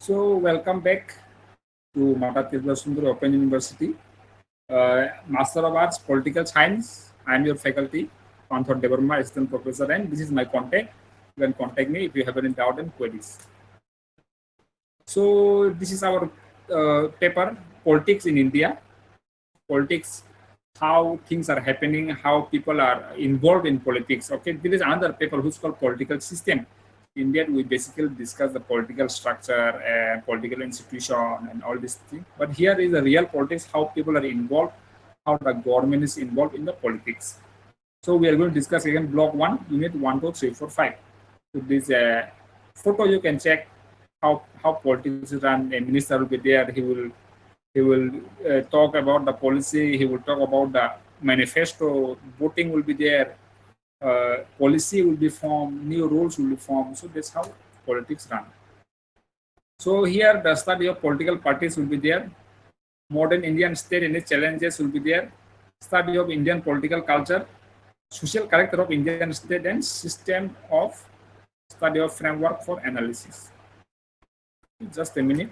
So welcome back to Mata Tirtha Sundar Open University, Master of Arts, Political Science. I am your faculty, Panthor Devarma, Assistant Professor, and this is my contact. You can contact me if you have any doubt and queries. So this is our paper, Politics in India. Politics, how things are happening, how people are involved in politics. Okay, there is another paper which is called Political System. In that, we basically discuss the political structure and political institution and all these things. But here is the real politics, how people are involved, how the government is involved in the politics. So we are going to discuss again block 1, unit 1, 2, 3, 4, 5. So this photo you can check how politics is run. A minister will be there. He will talk about the policy. He will talk about the manifesto. Voting will be there. Policy will be formed, new rules will be formed. So that's how politics run. So here the study of political parties will be there. Modern Indian state and its challenges will be there. Study of Indian political culture, social character of Indian state, and system of study of framework for analysis. Just a minute.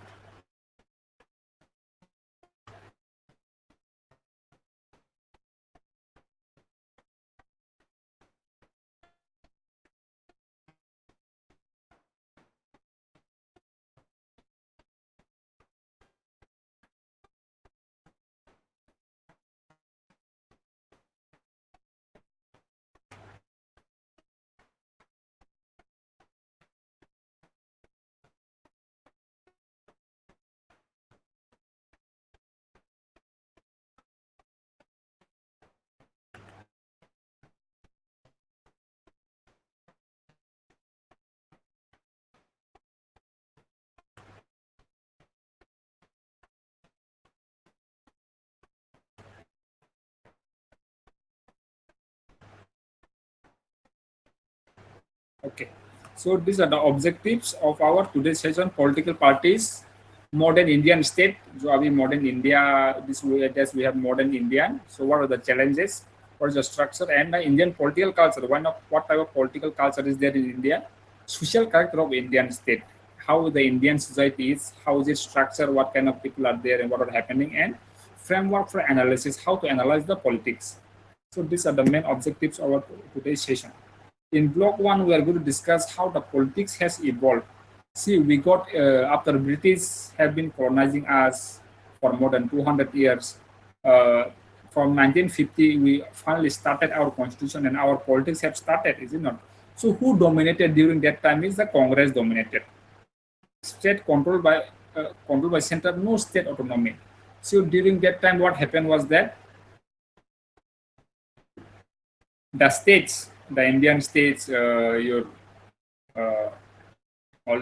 Okay, so these are the objectives of our today's session: political parties, modern Indian state. So अभी modern India, this way as we have modern Indian. So what are the challenges? What is the structure and the Indian political culture? What type of political culture is there in India? Social character of Indian state. How the Indian society is, how is it structured, what kind of people are there and what are happening, and framework for analysis, how to analyze the politics. So these are the main objectives of our today's session. In block 1, we are going to discuss how the politics has evolved. See, we got after British have been colonizing us for more than 200 years. From 1950, we finally started our constitution and our politics have started, is it not? So who dominated during that time is the Congress dominated. State controlled by center, no state autonomy. So during that time, what happened was that the states, the Indian states, all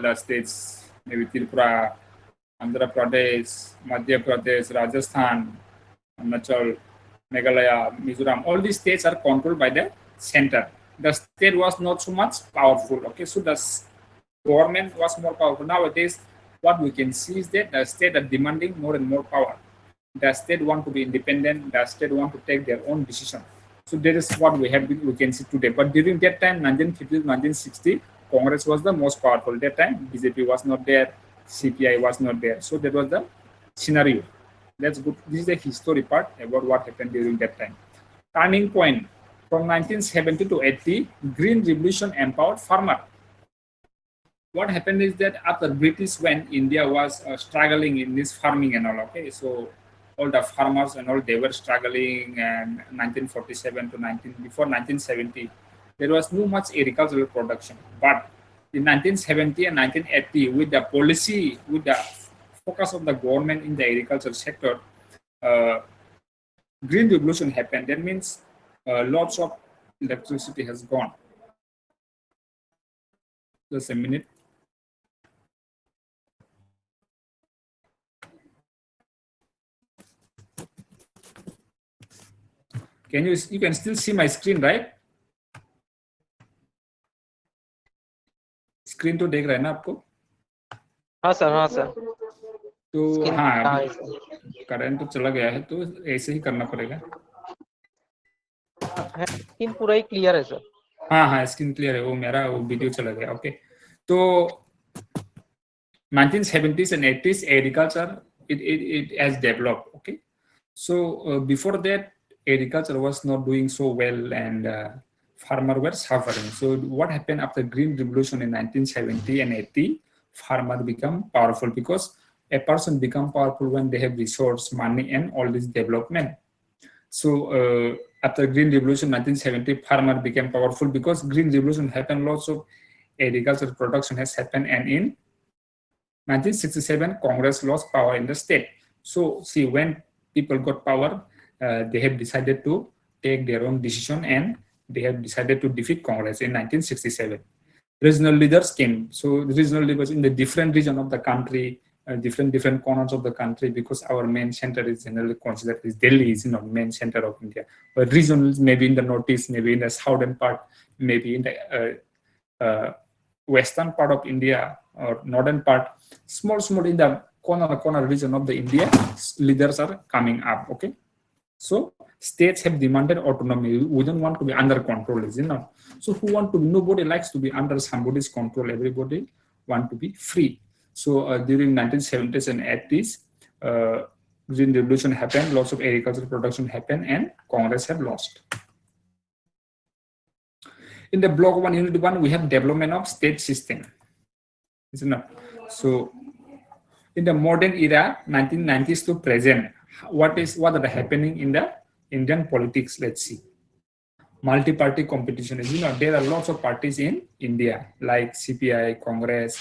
the states, maybe Tripura, Andhra Pradesh, Madhya Pradesh, Rajasthan, Arunachal, Meghalaya, Mizoram, all these states are controlled by the center. The state was not so much powerful. Okay, so the government was more powerful. Nowadays, what we can see is that the state are demanding more and more power. The state want to be independent. The state want to take their own decision. So that is what we can see today. But during that time, 1950 to 1960, Congress was the most powerful. That time, BJP was not there, CPI was not there. So that was the scenario. That's good. This is the history part about what happened during that time. Turning point, from 1970 to 80, Green Revolution empowered farmer. What happened is that after British, when India was struggling in this farming and all, okay, so all the farmers and all, they were struggling, and 1947 to before 1970, there was no much agricultural production. But in 1970 and 1980, with the policy, with the focus of the government in the agriculture sector, Green Revolution happened. That means lots of electricity has gone. Just a minute. You can still see my screen, right? Screen तो देख रहे हैं ना आपको? हाँ sir. तो हाँ, current तो चला गया है, तो ऐसे ही करना पड़ेगा। स्क्रीन पूरा ही क्लियर है सर। हाँ, स्क्रीन क्लियर है। वो मेरा वीडियो चला गया। ओके, तो 1970s and 80s, agriculture, it has developed, okay? So before that, agriculture was not doing so well and farmers were suffering. So what happened after Green Revolution in 1970 and 80, farmers become powerful because a person become powerful when they have resource, money, and all this development. So after Green Revolution 1970, farmer became powerful because Green Revolution happened, lots of agricultural production has happened, and in 1967, Congress lost power in the state. So see, when people got power, they have decided to take their own decision and they have decided to defeat Congress in 1967. Regional leaders came. So the regional leaders in the different region of the country, different corners of the country, because our main center is generally considered as Delhi is not main center of India. But regional, maybe in the northeast, maybe in the southern part, maybe in the western part of India or northern part, small in the corner region of the India, leaders are coming up, okay? So states have demanded autonomy. We don't want to be under control, is it not? So who want to be, nobody likes to be under somebody's control. Everybody want to be free. So during 1970s and 80s, Green Revolution happened, lots of agricultural production happened, and Congress have lost. In the Block 1, Unit 1, we have development of state system. Is it not? So in the modern era, 1990s to present, what are happening in the Indian politics? Let's see. Multi-party competition is, there are lots of parties in India, like CPI, Congress,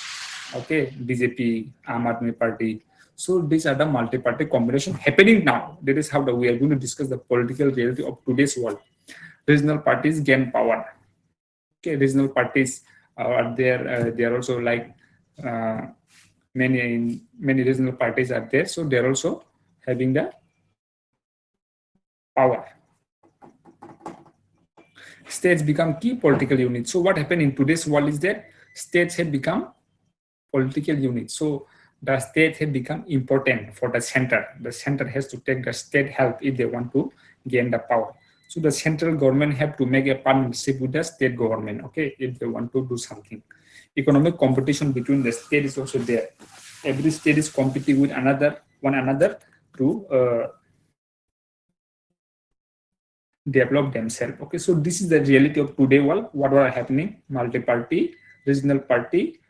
okay, BJP, Aam Aadmi Party. So these are the multi-party combination happening now. That is how we are going to discuss the political reality of today's world. Regional parties gain power. Okay, regional parties are there. They are also like many regional parties are there. So they are also having the power. States become key political units. So what happened in today's world is that states have become political units. So the state have become important for the center. The center has to take the state help if they want to gain the power. So the central government have to make a partnership with the state government, okay, if they want to do something. Economic competition between the state is also there. Every state is competing with one another to develop themselves. Okay, so this is the reality of today world. What are happening? Multi-party, regional party,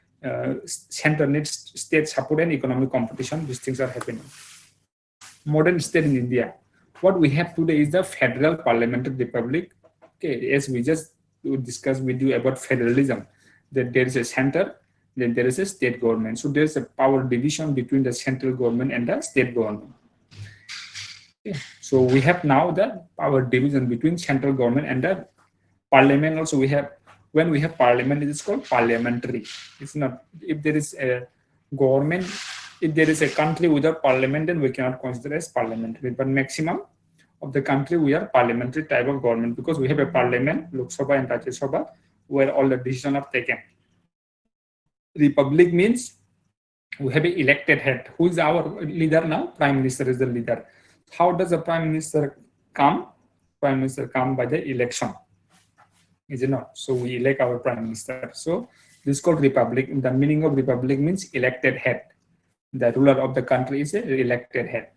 center needs state support and economic competition. These things are happening. Modern state in India. What we have today is the federal parliamentary republic. Okay, as we just discussed with you about federalism, that there is a center, then there is a state government. So there is a power division between the central government and the state government. Okay. So we have now the power division between central government and the parliament. Also, we have, when we have parliament, it is called parliamentary. It's not, if there is a government, if there is a country without parliament, then we cannot consider as parliamentary. But maximum of the country, we are parliamentary type of government because we have a parliament, Lok Sabha and Rajya Sabha, where all the decisions are taken. Republic means we have an elected head. Who is our leader now? Prime Minister is the leader. How does the Prime Minister come? Prime Minister come by the election. Is it not? So we elect our Prime Minister. So this is called republic. The meaning of republic means elected head. The ruler of the country is an elected head,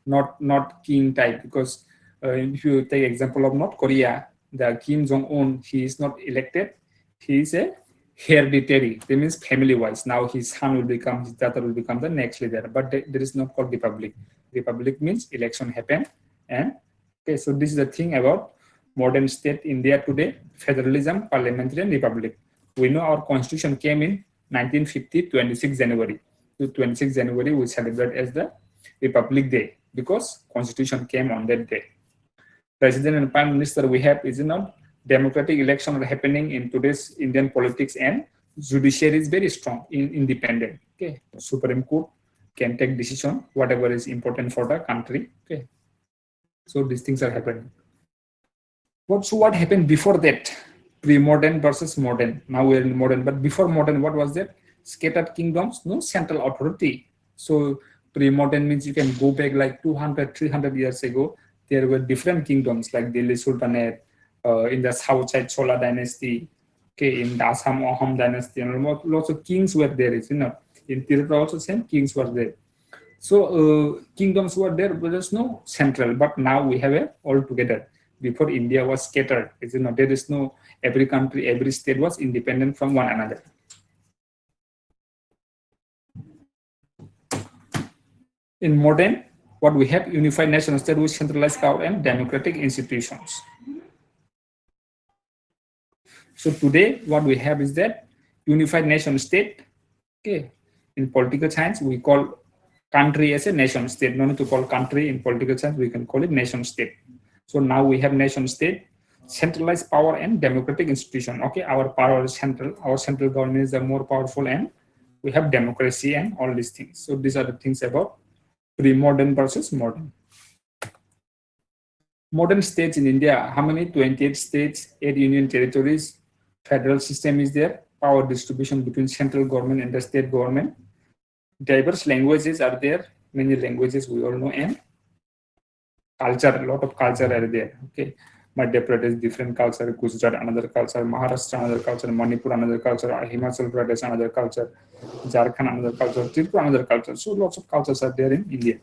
not king type. Because if you take example of North Korea, the Kim Jong-un, he is not elected. He is a hereditary. That means family-wise. Now his son will become, his daughter will become the next leader. But there is not called republic. Republic means election happen. And okay, so this is the thing about modern state India today: federalism, parliamentary, and republic. We know our constitution came in 1950, 26 January. So 26 January we celebrate as the Republic Day because constitution came on that day. President and Prime Minister we have is not democratic election are happening in today's Indian politics, and judiciary is very strong, independent. Okay, Supreme Court can take decision whatever is important for the country. Okay, so these things are happening. What happened before that? Pre-modern versus modern. Now we are in modern, but before modern, what was that? Scattered kingdoms, no central authority. So pre-modern means you can go back like 200, 300 years ago. There were different kingdoms like Delhi Sultanate, in the south side Chola dynasty, okay, in the Assam Ahom dynasty, and lots of kings were there, you know. In Tirupura also same, kings were there. So kingdoms were there, but there's no central. But now we have it all together. Before India was scattered, there is no, every country, every state was independent from one another. In modern, what we have, unified nation state with centralized power and democratic institutions. So today, what we have is that unified nation state. Okay, in political science, we call country as a nation state. No need to call country in political science. We can call it nation state. So now we have nation state, centralized power and democratic institution. Okay, our power is central. Our central government is the more powerful, and we have democracy and all these things. So these are the things about pre-modern versus modern. Modern states in India, how many? 28 states, 8 union territories, federal system is there, power distribution between central government and the state government. Diverse languages are there, many languages we all know, and culture, a lot of culture are there. Okay, Madhya Pradesh, different culture, Gujarat, another culture, Maharashtra, another culture, Manipur, another culture, Himachal Pradesh, another culture, Jharkhand, another culture, Tripura, another culture. So lots of cultures are there in India.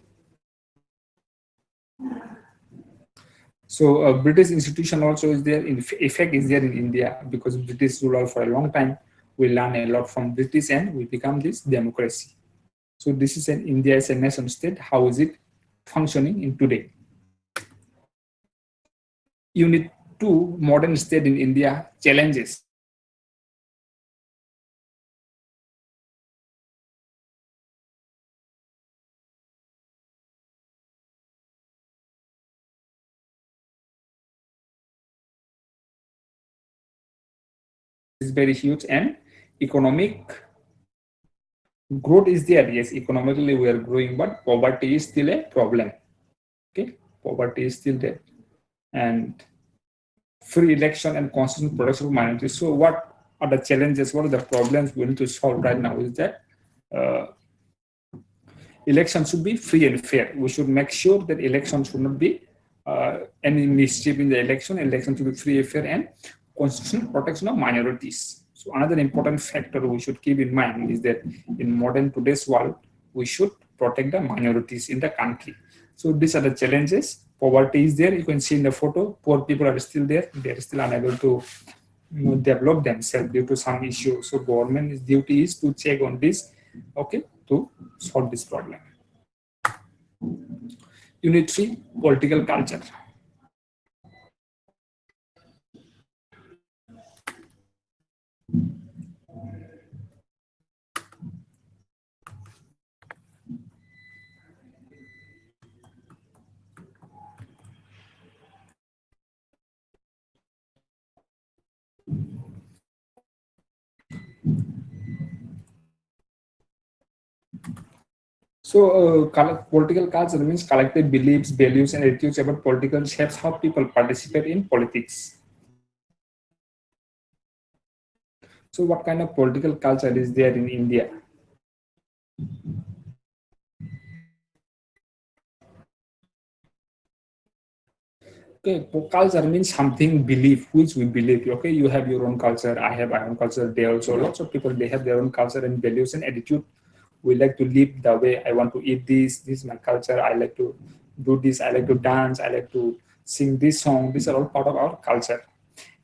So British institution also is there, in effect is there in India, because British rule for a long time. We learn a lot from British and we become this democracy. So this is an India as a nation state. How is it functioning in today? Unit 2, modern state in India, challenges. Is very huge, and economic growth is there. Yes, economically we are growing, but poverty is still a problem. Okay, poverty is still there, and free election and constitutional protection of minorities. So what are the challenges? What are the problems we need to solve right now? Is that election should be free and fair. We should make sure that election should not be any mischief in the election. Election should be free and fair, and constitutional protection of minorities. So another important factor we should keep in mind is that in modern today's world, we should protect the minorities in the country. So these are the challenges. Poverty is there. You can see in the photo, poor people are still there. They are still unable to develop themselves due to some issue. So government's duty is to check on this, okay, to solve this problem. Unit 3, political culture. So political culture means collective beliefs, values, and attitudes about political shapes how people participate in politics. So what kind of political culture is there in India? Okay, culture means something, belief, which we believe. Okay, you have your own culture, I have my own culture. They also, lots of people, they have their own culture and values and attitude. We like to live the way I want to eat this. This is my culture. I like to do this. I like to dance. I like to sing this song. These are all part of our culture.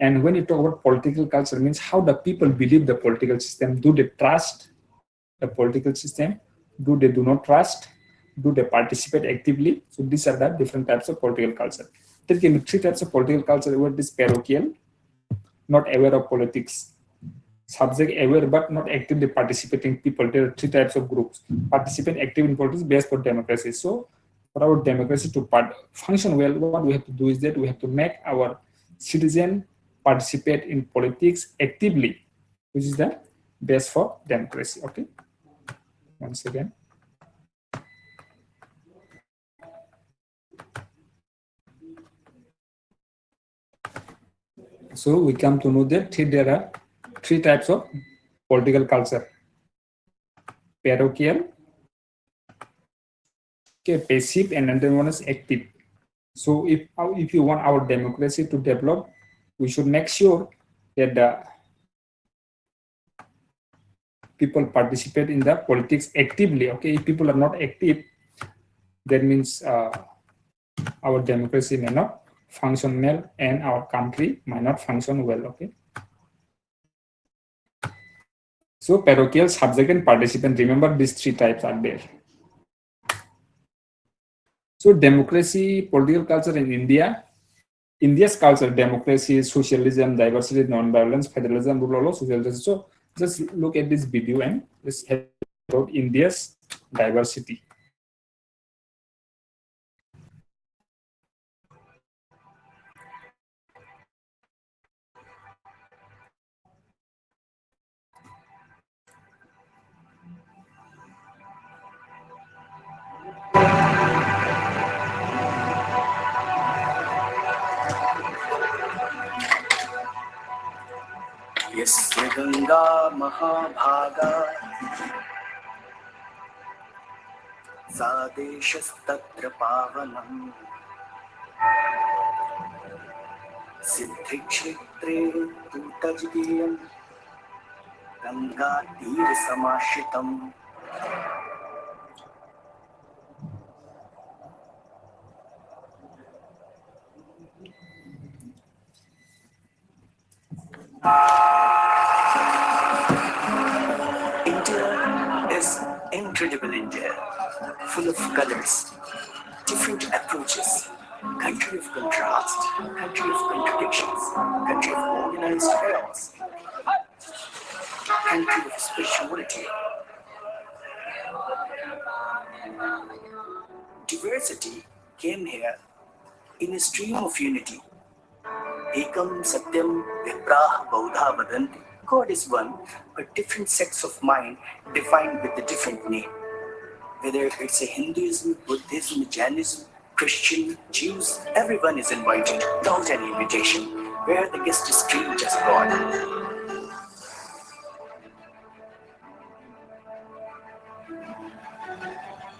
And when you talk about political culture, means how the people believe the political system. Do they trust the political system? Do they do not trust? Do they participate actively? So these are the different types of political culture. There can be 3 types of political culture. What is parochial, not aware of politics; subject aware but not actively participating people. There are 3 types of groups. Participant active in politics based for democracy. So for our democracy to function well, what we have to do is that we have to make our citizen participate in politics actively, which is the base for democracy. Okay, once again. So we come to know that there are 3 types of political culture: parochial, okay, passive, and another one is active. So if you want our democracy to develop, we should make sure that the people participate in the politics actively. Okay, if people are not active, that means our democracy may not function well and our country might not function well. Okay. So parochial, subject, and participant. Remember, these three types are there. So democracy, political culture in India. India's culture: democracy, socialism, diversity, non-violence, federalism, rule of law, socialism. So just look at this video and let's have about India's diversity. यस्य गंगा महाभागा सा देशस्तत्र पावनम् सिद्धिक्षेत्रे तूतजगीयम् गंगातीरसमाश्रितम् India is incredible. India, full of colors, different approaches, country of contrast, country of contradictions, country of organized chaos, country of spirituality. Diversity came here in a stream of unity. Ekam Satyam Viprah Baudha Vadanti. God is one, but different sects of mind defined with a different name. Whether it's a Hinduism, Buddhism, Jainism, Christian, Jews, everyone is invited without any invitation. Where the guest is treated as God.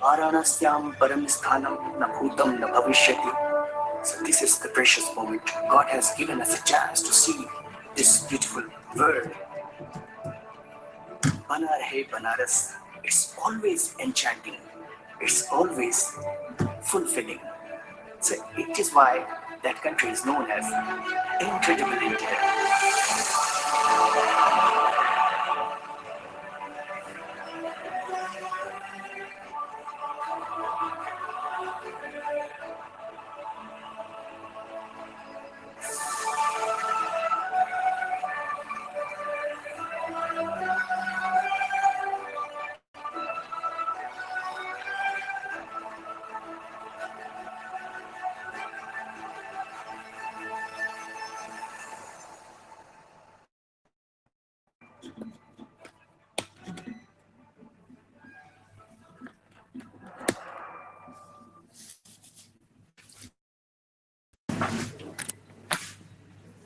Varanasyam Paramisthanam na bhutam na bhavishyati. So this is the precious moment. God has given us a chance to see this beautiful world. Bana Rahe Banaras. It's always enchanting. It's always fulfilling. So it is why that country is known as Incredible India.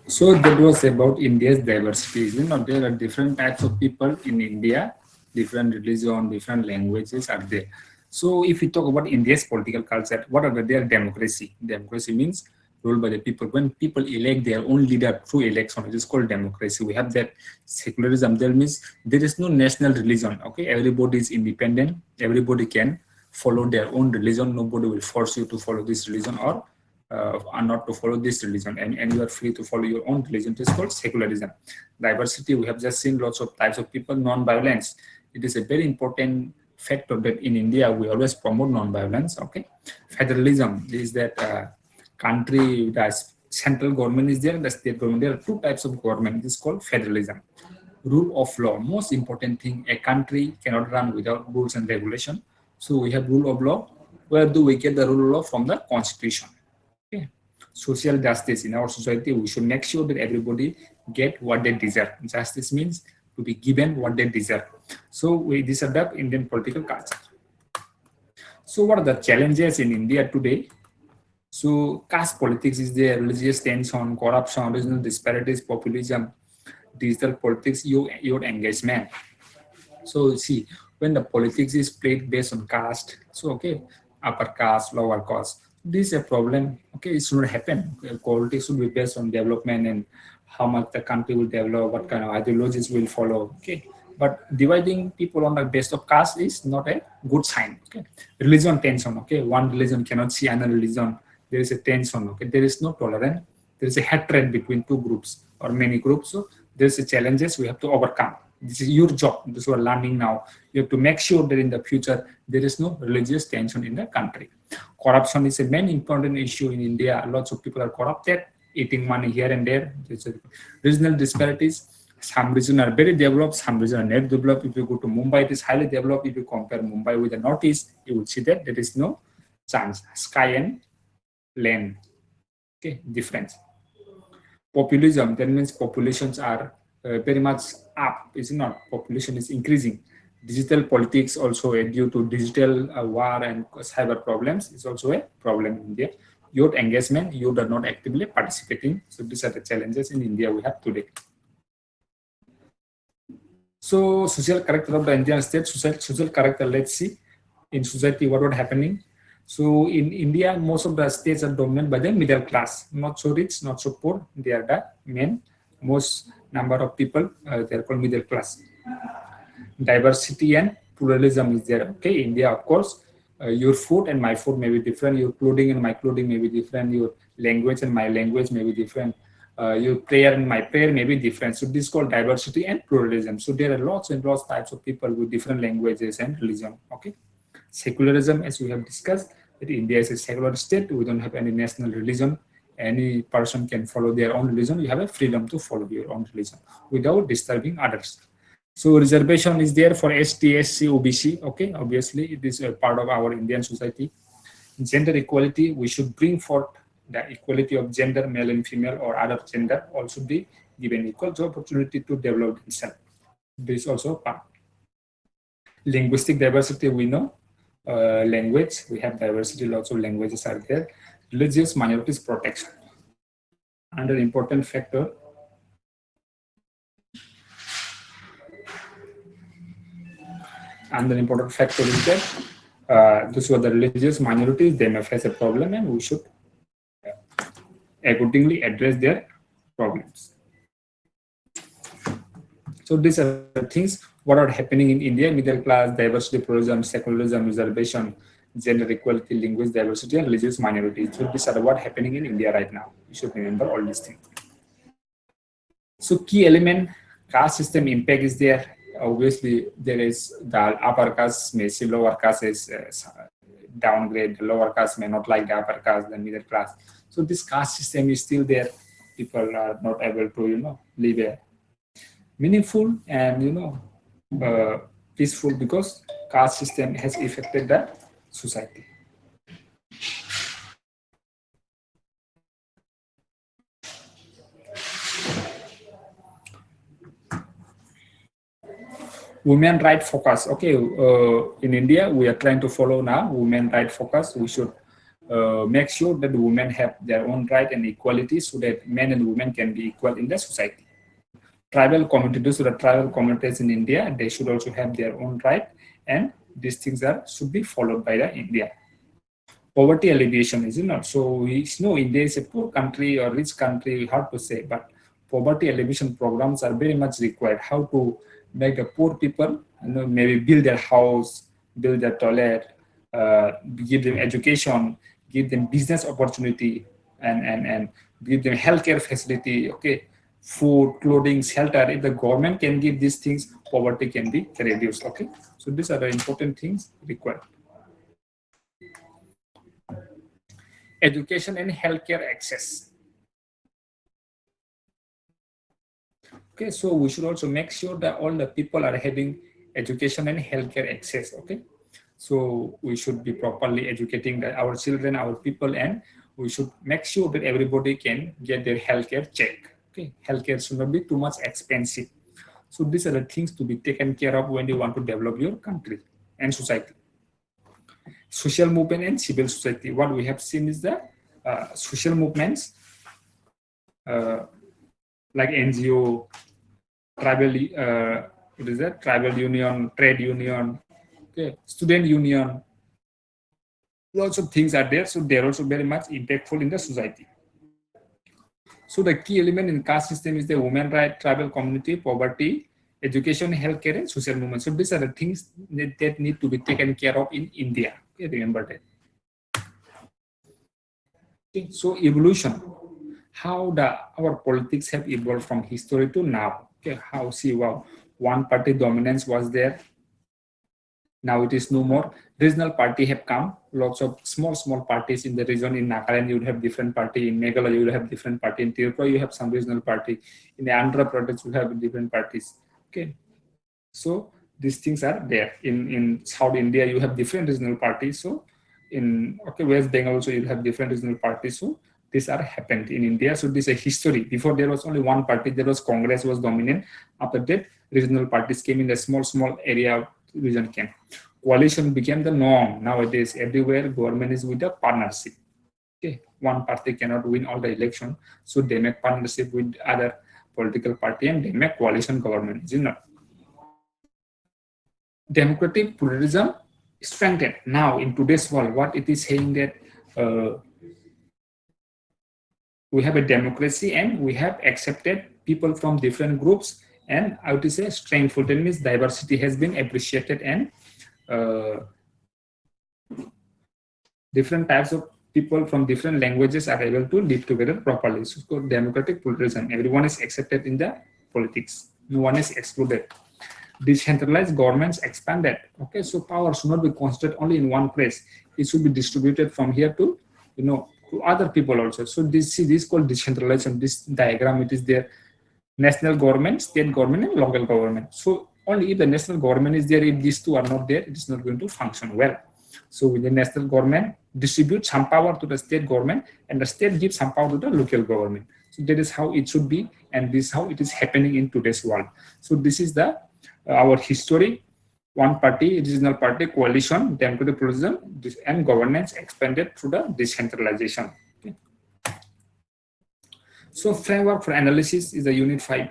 So that was about India's diversity. There are different types of people in India, different religion, different languages are there. So if we talk about India's political culture, what are their democracy? Democracy means ruled by the people. When people elect their own leader through election, it is called democracy. We have that secularism. That means there is no national religion. Okay, everybody is independent. Everybody can follow their own religion. Nobody will force you to follow this religion or not to follow this religion, and you are free to follow your own religion. It is called secularism. Diversity, we have just seen lots of types of people. Non-violence, it is a very important factor that in India we always promote non-violence. Okay, federalism is that country, the central government is there and the state government. There are two types of government. It is called federalism. Rule of law, most important thing. A country cannot run without rules and regulation. So we have rule of law. Where do we get the rule of law? From the constitution. Okay. Social justice in our society, we should make sure that everybody get what they deserve. Justice means to be given what they deserve. So these are the Indian political culture. So what are the challenges in India today? So caste politics is there, religious tension, corruption, regional disparities, populism, digital politics, your engagement. So see, when the politics is played based on caste, so okay, upper caste, lower caste, this is a problem. Okay, it should not happen. Politics should be based on development and how much the country will develop, what kind of ideologies will follow. Okay, But dividing people on the basis of caste is not a good sign. Okay, religion tension. Okay, one religion cannot see another religion. There is a tension. Okay, there is no tolerance. There is a hatred between two groups or many groups. So there is a challenges we have to overcome. This is your job. This is what we're learning now. You have to make sure that in the future there is no religious tension in the country. Corruption is a main important issue in India. Lots of people are corrupted, eating money here and there. There's regional disparities. Some regions are very developed, some regions are not developed. If you go to Mumbai, it is highly developed. If you compare Mumbai with the Northeast, you will see that there is no chance. Sky and land, okay, difference. Populism, that means populations are very much up, is not? Population is increasing. Digital politics also due to digital war and cyber problems is also a problem in India. Youth engagement, youth are not actively participating. So these are the challenges in India we have today. So social character of the Indian state, social character, let's see in society what was happening. So in India, most of the states are dominated by the middle class, not so rich, not so poor. They are the main, most number of people, they are called middle class. Diversity and pluralism is there. Okay, India, of course, your food and my food may be different, your clothing and my clothing may be different, your language and my language may be different. Your prayer and my prayer may be different. So this is called diversity and pluralism. So there are lots and lots types of people with different languages and religion. Okay, secularism, as we have discussed, that India is a secular state. We don't have any national religion. Any person can follow their own religion. You have a freedom to follow your own religion without disturbing others. So reservation is there for ST, SC, OBC. Okay, obviously it is a part of our Indian society. Gender equality, we should bring forth the equality of gender, male and female or other gender also be given equal opportunity to develop themselves. This is also a part. Linguistic diversity, we know. Language, we have diversity, lots of languages are there. Religious minorities protection. Another important factor. Another important factor is that those who are the religious minorities, they may face a problem and we should accordingly address their problems. So these are the things what are happening in India: middle class, diversity, pluralism, secularism, reservation, gender equality, linguistic diversity, and religious minorities. So these are what happening in India right now. You should remember all these things. So key element, caste system impact is there. Obviously, there is the upper caste may see lower caste as downgrade. The lower caste may not like the upper caste, the middle class. So this caste system is still there. People are not able to, live a meaningful and peaceful because caste system has affected the society. Women right focus. Okay, in India we are trying to follow now women right focus. We should make sure that the women have their own right and equality so that men and women can be equal in the society. Tribal communities, so the tribal communities in India, they should also have their own right, and these things should be followed by the India. Poverty alleviation is not. So we know India is a poor country or rich country, hard to say, but poverty alleviation programs are very much required. How to make the poor people, maybe build their house, build their toilet, give them education, give them business opportunity, and give them healthcare facility. Okay, food, clothing, shelter. If the government can give these things, poverty can be reduced. Okay, so these are the important things required. Education and healthcare access. Okay, so we should also make sure that all the people are having education and healthcare access. Okay, so we should be properly educating our children, our people, and we should make sure that everybody can get their healthcare checked. Okay, healthcare should not be too much expensive. So these are the things to be taken care of when you want to develop your country and society. Social movement and civil society. What we have seen is the social movements like NGO, tribal, tribal union, trade union, okay, student union. Lots of things are there, so they are also very much impactful in the society. So the key element in caste system is the women right, tribal community, poverty, education, healthcare, and social movement. So these are the things that need to be taken care of in India. Okay, remember that. Okay, so evolution, how our politics have evolved from history to now. Okay, how one party dominance was there. Now it is no more. Regional party have come. Lots of small parties in the region. In Nagaland, you would have different party. In Meghalaya, you would have different party. In Tripura, you have some regional party. In the Andhra Pradesh, you have different parties. Okay, so these things are there. In South India, you have different regional parties. So in West Bengal also you have different regional parties. So these are happened in India. So this is a history. Before there was only one party. There was Congress was dominant. After that, regional parties came in the small area. Region came. Coalition became the norm. Nowadays, everywhere government is with a partnership. Okay, one party cannot win all the election, so they make partnership with other political party and they make coalition government. Is it not? Democratic pluralism strengthened. Now in today's world, what it is saying that we have a democracy and we have accepted people from different groups, and I would say strengthful. That means diversity has been appreciated and different types of people from different languages are able to live together properly. So it's called democratic pluralism. Everyone is accepted in the politics. No one is excluded. Decentralized governments expanded. Okay, so power should not be concentrated only in one place. It should be distributed from here to to other people also. So this is called decentralization. This diagram, it is there. National government, state government, and local government. So only if the national government is there, if these two are not there, it is not going to function well. So with the national government distribute some power to the state government, and the state gives some power to the local government. So that is how it should be, and this is how it is happening in today's world. So this is the our history. One party, regional party, coalition, democratic pluralism, and governance expanded through the decentralization. Okay. So framework for analysis is the unit 5.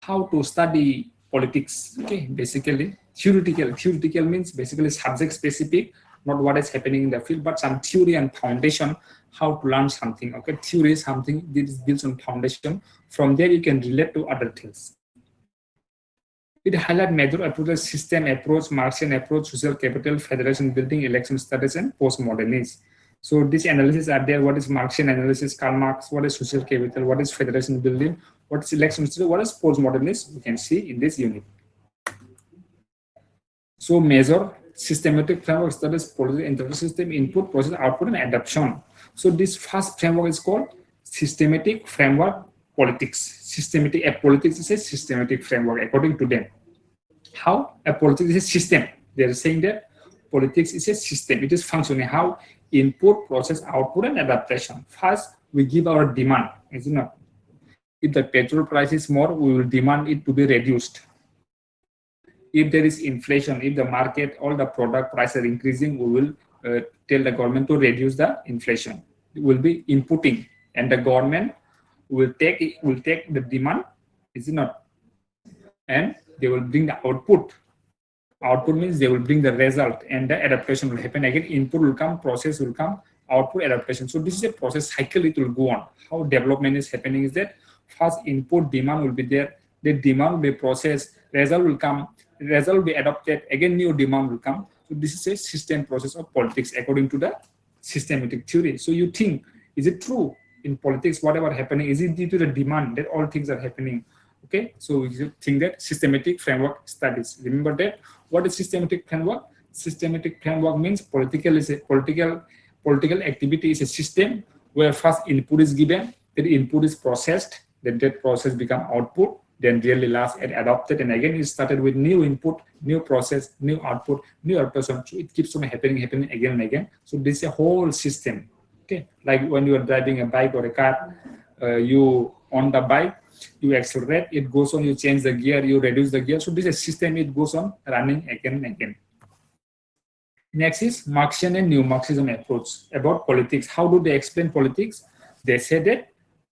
How to study politics. Okay, basically theoretical. Theoretical means basically subject specific, not what is happening in the field, but some theory and foundation, how to learn something. Okay, theory is something that is built on foundation. From there you can relate to other things. It highlights major approaches: system approach, Marxian approach, social capital, federation building, election studies, and postmodernism. So these analyses are there. What is Marxian analysis, Karl Marx? What is social capital? What is federation building? What is election study? What is postmodernism? You can see in this unit. So measure systematic framework studies, political internal system, input, process, output, and adaptation. So this first framework is called systematic framework politics. Systematic politics is a systematic framework according to them. How a politics is a system. They are saying that politics is a system. It is functioning. How? Input, process, output, and adaptation. First, we give our demand. Is it not? If the petrol price is more, we will demand it to be reduced. If there is inflation, if the market, all the product prices are increasing, we will tell the government to reduce the inflation. It will be inputting, and the government will take the demand. Is it not? And they will bring the output. Output means they will bring the result, and the adaptation will happen. Again, input will come, process will come, output, adaptation. So this is a process cycle. It will go on. How development is happening is that first input, demand will be there. The demand will be processed, result will come, result will be adopted. Again, new demand will come. So this is a system process of politics according to the systematic theory. So you think, is it true in politics? Whatever happening, is it due to the demand that all things are happening? Okay, so you think that systematic framework studies. Remember that. What is systematic framework? Systematic framework means political activity is a system where first input is given, then input is processed, then that process become output, then really last and adopted, and again it started with new input, new process, new output, new adaptation. So it keeps on happening again and again. So this is a whole system. Okay, like when you are driving a bike or a car, you on the bike, you accelerate, it goes on, you change the gear, you reduce the gear. So this is a system, it goes on running again and again. Next is Marxian and New Marxism approach about politics. How do they explain politics? They say that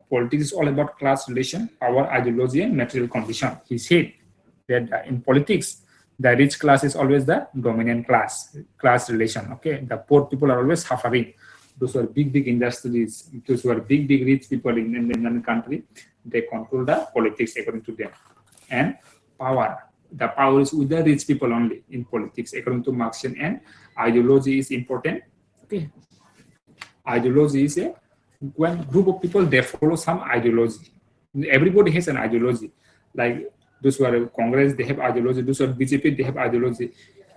politics is all about class relation, power, ideology, and material condition. He said that in politics, the rich class is always the dominant class relation. Okay, the poor people are always suffering. those who are big industries, those who are big rich people in the country, they control the politics according to them. And power. The power is with the rich people only in politics, according to Marxian. And ideology is important. Okay. Ideology is when group of people, they follow some ideology. Everybody has an ideology. Like those who are Congress, they have ideology. Those who are B.J.P., they have ideology.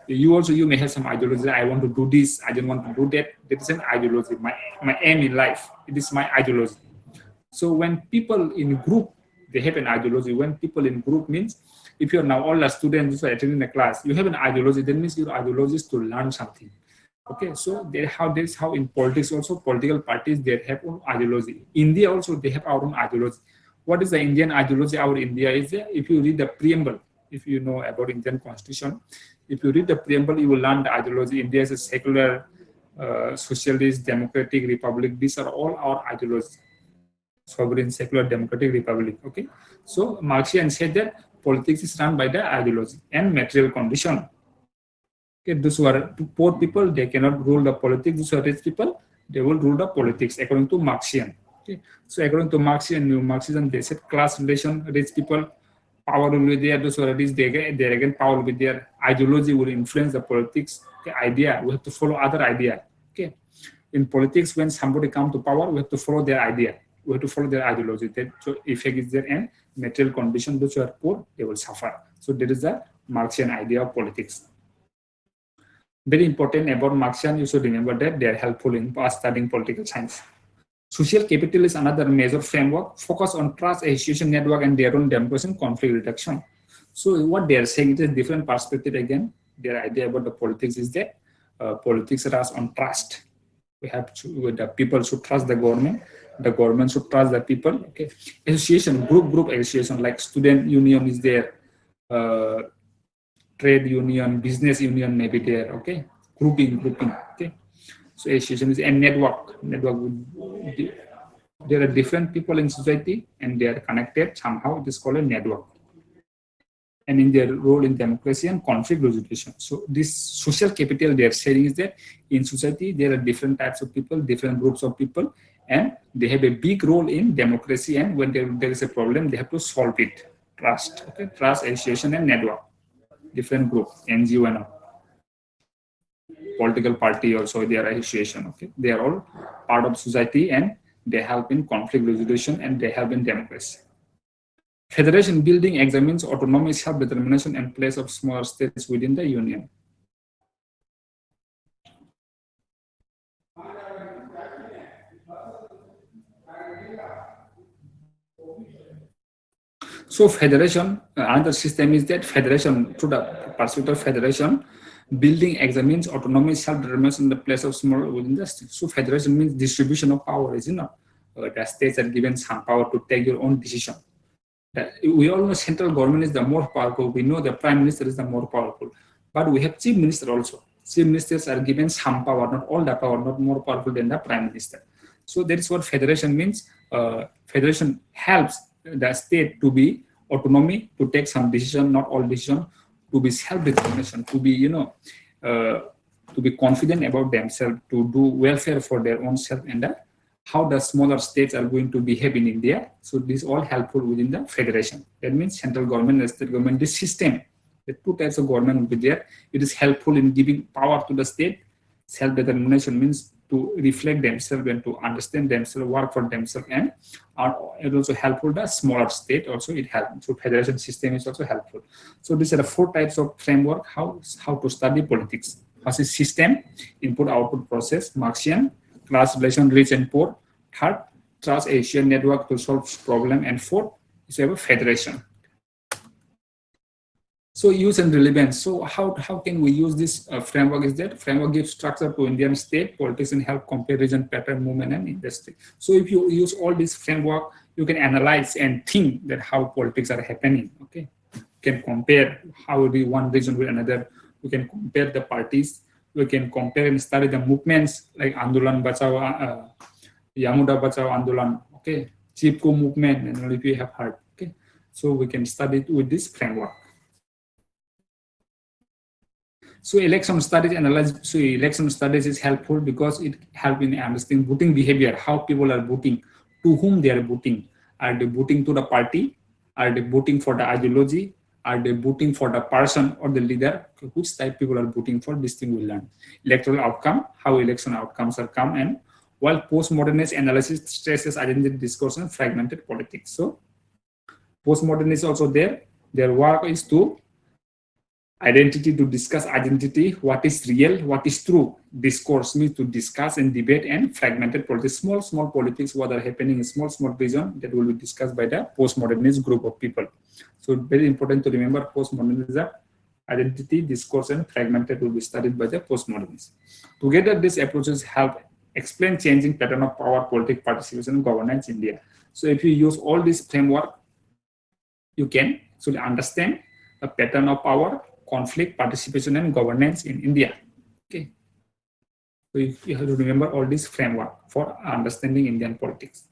You may have some ideology. I want to do this. I don't want to do that. That is an ideology. My aim in life. It is my ideology. So when people in group, they have an ideology. When people in group means, if you're now all the students who are attending the class, you have an ideology. That means your ideology is to learn something. Okay, so that's how in politics also, political parties, they have own ideology. India also, they have our own ideology. What is the Indian ideology? Our India is, if you read the preamble, if you know about Indian constitution, if you read the preamble, you will learn the ideology. India is a secular, socialist, democratic republic. These are all our ideologies. Sovereign, secular, democratic republic. Okay, so Marxian said that politics is run by the ideology and material condition. Okay, those who are poor people, they cannot rule the politics. Those who are rich people, they will rule the politics according to Marxian. Okay, so according to Marxian, New Marxism, they said class relation, rich people, power will be there. Those who are rich, they again power will be there. Ideology will influence the politics. Okay, idea, we have to follow other idea. Okay, in politics, when somebody come to power, we have to follow their idea. We have to follow their ideology. That so effect is there, and material condition, those who are poor, they will suffer. So that is the Marxian idea of politics. Very important about Marxian, you should remember that they are helpful in studying political science. Social capital is another major framework, focus on trust, association network, and their own democracy and conflict reduction. So what they are saying is a different perspective again. Their idea about the politics is that politics rests on trust. We have to, the people should trust the government should trust the people. Okay, association, group association, like student union is there, trade union, business union may be there. Okay, grouping. Okay, so association is a network. There are different people in society and they are connected somehow. It is called a network. And in their role in democracy and conflict resolution. So this social capital they are saying is that in society there are different types of people, different groups of people, and they have a big role in democracy. And when there is a problem, they have to solve it. Trust, okay, trust, association, and network. Different group, NGO and all. Political party also their association. Okay, they are all part of society and they help in conflict resolution and they help in democracy. Federation building examines autonomy, self-determination, and place of smaller states within the union. So federation, another system is that federation, through the pursuit of federation, building examines autonomy, self-determination, the place of smaller within the state. So federation means distribution of power, is it not? The states are given some power to take your own decision. We all know central government is the more powerful. We know the prime minister is the more powerful, but we have chief minister also. Chief ministers are given some power, not all the power, not more powerful than the prime minister. So that is what federation means. Federation helps the state to be autonomy, to take some decision, not all decision, to be self-determination, to be, to be confident about themselves, to do welfare for their own self, and how the smaller states are going to behave in India. So this is all helpful within the federation. That means central government and state government, this system, the two types of government will be there. It is helpful in giving power to the state. Self-determination means to reflect themselves and to understand themselves, work for themselves, and it also helpful the smaller state also it helps. So federation system is also helpful. So these are the four types of framework, how to study politics. First is system, input-output process, Marxian, class relation, rich and poor. Third, trust Asian network to solve problem. And fourth is a federation. So use and relevance. So how can we use this framework? Is that framework gives structure to Indian state politics and help compare region, pattern, movement, and industry. So if you use all this framework, you can analyze and think that how politics are happening. Okay, you can compare how one region with another. We can compare the parties. We can compare and study the movements like Andolan Bachao, Yamuda Bachao Andolan. Okay, Chipko movement, and if you have heard. Okay, so we can study it with this framework. So election studies is helpful because it helps in understanding voting behavior, how people are voting, to whom they are voting. Are they voting to the party? Are they voting for the ideology? Are they voting for the person or the leader? Which type people are voting for? This thing we learn. Electoral outcome, how election outcomes are come, and while postmodernist analysis stresses identity discourse and fragmented politics. So postmodernists also there. Their work is to identity, to discuss identity, what is real, what is true. Discourse means to discuss and debate, and fragmented politics, small politics, what are happening in small region, that will be discussed by the postmodernist group of people. So very important to remember, postmodernism, identity, discourse, and fragmented will be studied by the postmodernists. Together, these approaches help explain changing pattern of power, politics, participation, and governance in India. So if you use all this framework, you can actually understand the pattern of power, conflict, participation, and governance in India. Okay. So you have to remember all this framework for understanding Indian politics.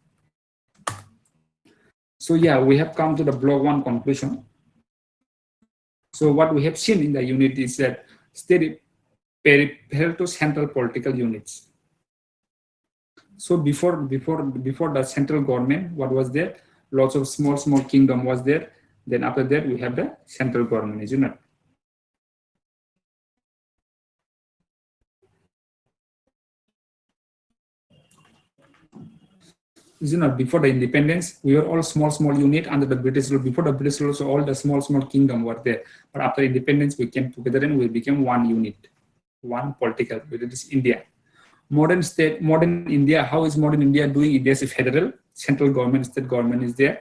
So yeah, we have come to the block 1 conclusion. So what we have seen in the unit is that state peripheral to central political units. So before the central government, what was there? Lots of small kingdom was there. Then after that, we have the central government, isn't it? Before the independence, we were all small unit under the British rule. Before the British rule, so all the small kingdom were there. But after independence, we came together and we became one unit, one political, which is India. Modern India, how is modern India doing? India is a federal, central government, state government is there,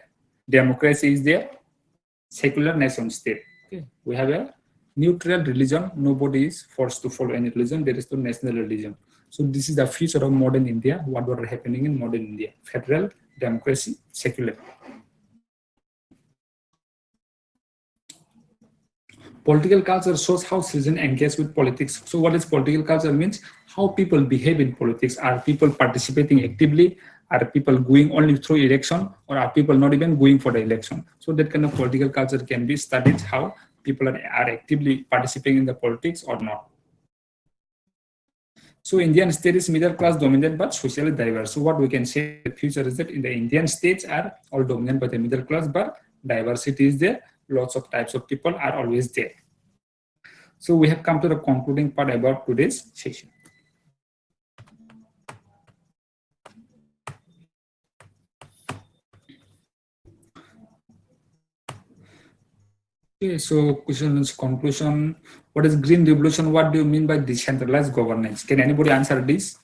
democracy is there, secular nation state. Okay. We have a neutral religion. Nobody is forced to follow any religion. There is no national religion. So this is the future of modern India, what were happening in modern India. Federal, democracy, secular. Political culture shows how citizens engage with politics. So what is political culture means? How people behave in politics. Are people participating actively? Are people going only through election? Or are people not even going for the election? So that kind of political culture can be studied, how people are actively participating in the politics or not. So Indian state is middle class dominated but socially diverse. So what we can say in the future is that in the Indian states are all dominated by the middle class, but diversity is there. Lots of types of people are always there. So we have come to the concluding part about today's session. Okay, so conclusion. What is green revolution? What do you mean by decentralized governance? Can anybody answer this?